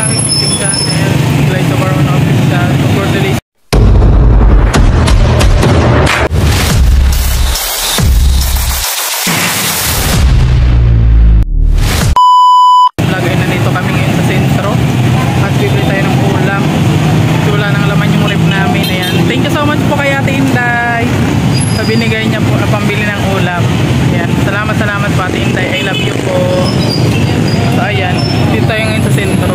aking YouTube channel, Glyza Barona Official. Support the list. Lagay na nito kami ngayon sa sentro at bibili tayo ng ulam. Wala nang laman yung rep namin. Ayan. Thank you so much po kay Ate Inday sa binigay niya po na pambili ng ulam. Ayan. Salamat po Ate Inday. I love you po. So ayan, dito tayo ngayon sa sentro.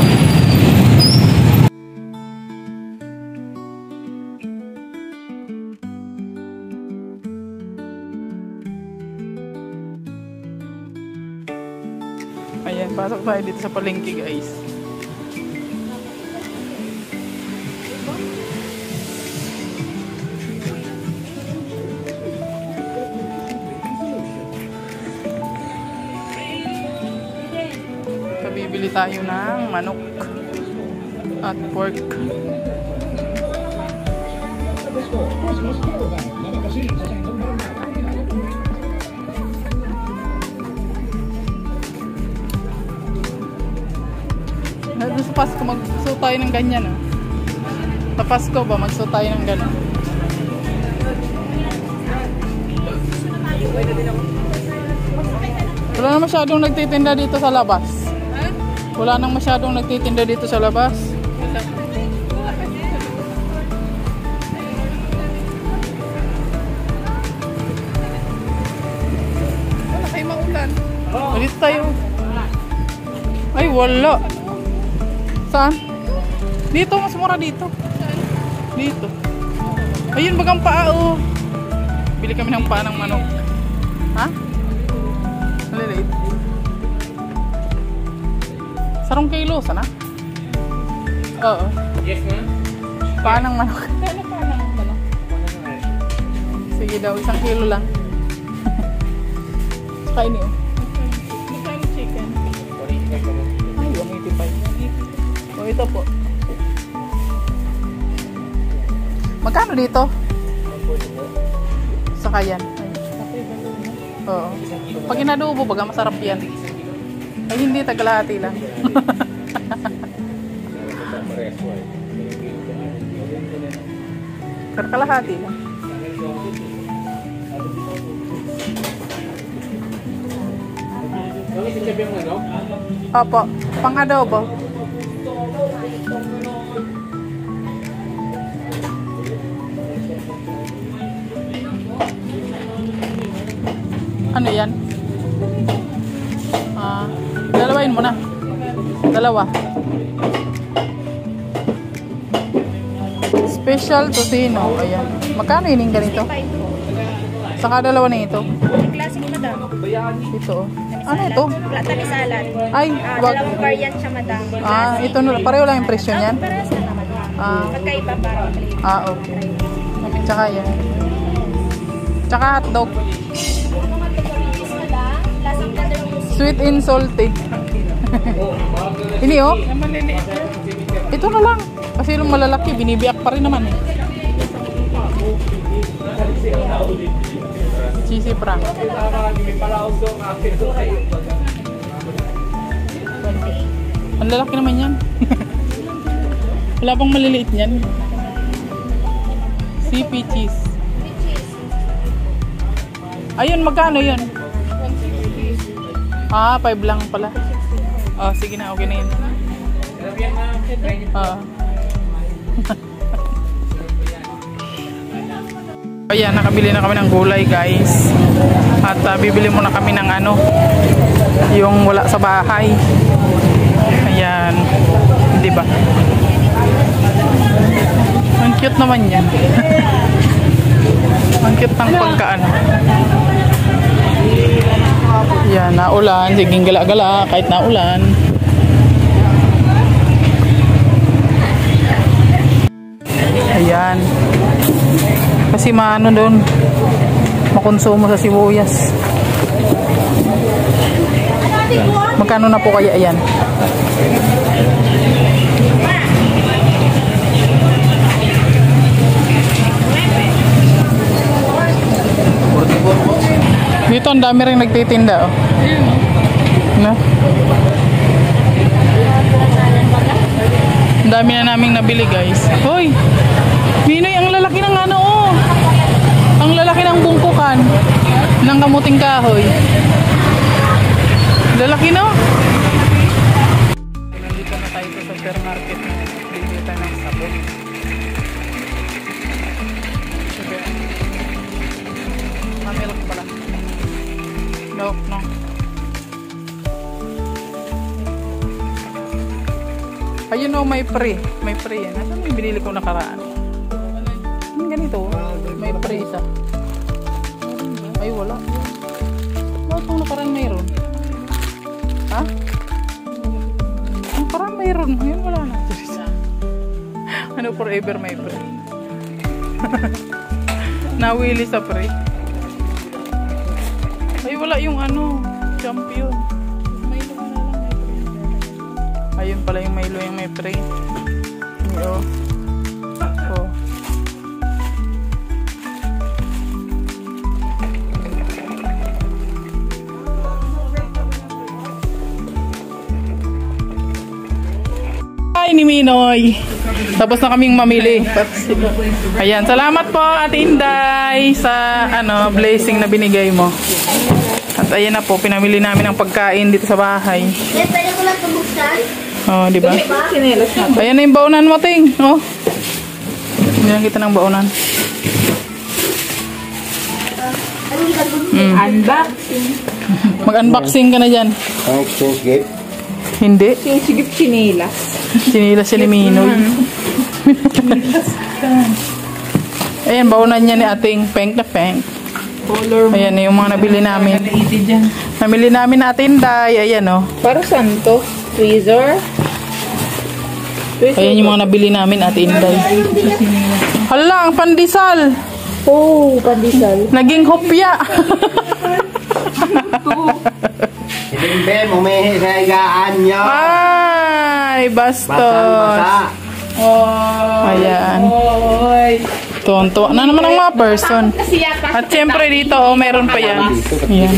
Ayan, pasok tayo dito sa palengke guys. Bibili tayo ng manok at pork. Sa Pasko magsuot tayo ng ganyan. Sa Pasko ba magsuot tayo ng ganyan? Wala na masyadong nagtitinda dito sa labas. Wala nang masyadong nagtitinda dito sa labas. Wala kayo maulan. Dito tayo. Ay wala. Saan? Dito, mas mura dito. Dito. Ayun bagang paa oh. Bili kami ng paa ng manok. Ha? Maliliit. Sarong kilo, sana? Oo. Yes, ma'am. Paa ng manok. Ano paa ng manok? Sige daw, 1 kilo lang. Saka ini oh. Magkano chicken? Ay, 185. O, ito po. Magkano dito? Saka yan. Oo. Pag inadobo, baga masarap yan. Ay, hindi, tagalahati lang. Kalahati lang. Opo, pang adobo. Ano yan? Dalawain mo na. Dalawa. Special tocino. Ayan. Magkano ining ganito? Saka dalawa na ito. Klaseng madam. Ito. Ano ito? Tani salad. Ay, wag. Dalawang variant siya madam. Ito pareho lang yung presyo niyan. Parehas na naman. Magkaiba para flavor. Okay. Tsaka yan. Tsaka hotdog. Sweet and salty. Ini oh. Ito na lang. Kasi yung malalaki, binibiyak pa rin naman eh. Cheesy prank. Ang lalaki naman yan. Wala pang maliliit yan. CP cheese. Ayun, magkano yun? 5 lang pala. Oh, sige na, okay na yun. Ayan, nakabili na kami ng gulay guys. At bibili muna kami ng ano, yung wala sa bahay. Ayan, di ba? Ang cute naman yan. Ang cute ng pagkaano. Yan, naulan. Siging gala-gala kahit naulan. Ayan. Kasi maano doon, makonsumo sa sibuyas. Magkano na po kaya yan? Dito ang dami rin nagtitinda oh. No? dami na naming nabili guys. Hoy! Minoy, ang lalaki ng ano oh! Ang lalaki ng bungkukan ng kamuting kahoy. Lalaki no? Nandito na tayo sa supermarket. Dito tayo ng sabon. Milk pala. Milk, no? Ayun o, may pre. May pre yan. Nasaan yung binili ko nakaraan? Ganito. May pre isa. Ay, wala. Bakit kung nakaraan mayroon? Ha? Nakaraan mayroon. Ngayon wala na. Ano, forever may pre. Nawili sa pre. Ay, wala yung ano, champion. Milo na lang may pre. Ayun pala yung Milo yung may pre. Oh. Oh. Ay, ni Minoy. Tapos na kaming mamili. Ayan, salamat po Ate Inday sa ano, blessing na binigay mo. At ayan na po, pinamili namin ang pagkain dito sa bahay. Pwede ko lang pabuksan? Oh, di ba? Ayan na yung baunan mo, Ting. Oh. Ayan kita ng baunan. Unboxing. Mag-unboxing ka na dyan. Exchange gift? Hindi. Sigip chinilas. Sinila siya ni Minoy. Ayan, baunan niya ni ating pink na pink. Ayan yung mga nabili namin. Nabili namin natin Day. Ayan o. Para saan to? Tweezer? Ayan yung mga nabili namin Ate Inday. Hala, ang pandesal. Oh, pandesal. Naging hopya. Hindi, mumihi sa higaan nyo. Ay, bastos. Basang-basa. Oh, ayan. Tonto na naman ang mga person. At syempre dito, oh, meron pa yan. Ayan.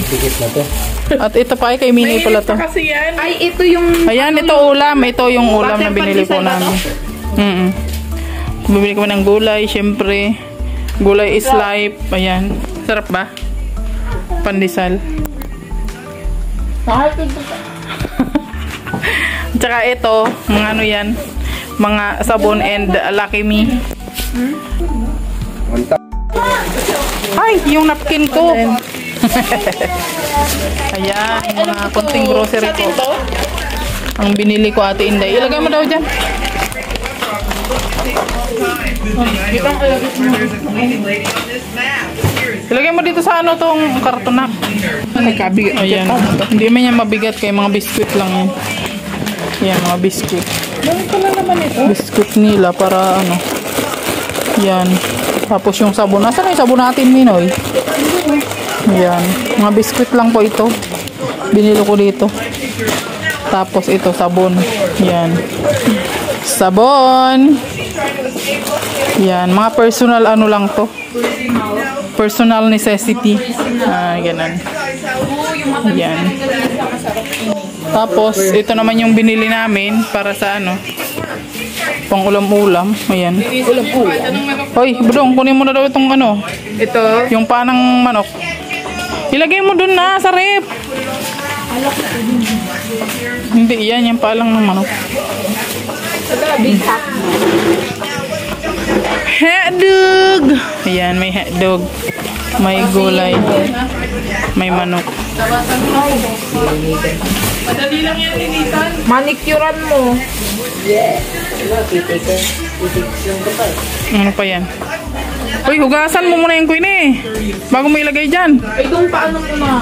At ito pa ay kay Mini pala to. Ay, ito yung... Ayan, ito ulam. Ito yung ulam na binili po namin. Bumili kami ng gulay, syempre. Gulay is life. Ayan. Sarap ba? Pandesal. Tsaka ito, mga ano yan, mga sabon and Lucky Me. Ay, yung napkin ko. Ayan, mga konting grocery ko. Ang binili ko Ate Inday. Ilagay mo daw dyan. Ilagay mo dito sa ano tong kartonak. Ayan. Hindi man yan mabigat kay mga biskuit lang yan. Ayan, mga biskuit. Biskuit nila para ano. Ayan. Tapos yung sabon. Nasaan yung sabon natin, Minoy? Ayan. Mga biskuit lang po ito. Binili ko dito. Tapos ito, sabon. Ayan. Sabon. Yan, mga personal ano lang to. Personal necessity. Ganun. Yan. Tapos, ito naman yung binili namin para sa ano, pang ulam-ulam. Ayan. Ulam-ulam. Hoy, Budong, kunin mo na daw itong ano. Ito? Yung panang manok. Ilagay mo dun na, sa rep. Hindi, yan, yung palang ng manok. Hotdog! Ayan, may hotdog. May gulay. May manok. Madali lang yan, linisan. Manicurean mo. Ano pa yan? Uy, hugasan mo muna yung queen eh. Bago mo ilagay dyan. Ay, doon paano mo na?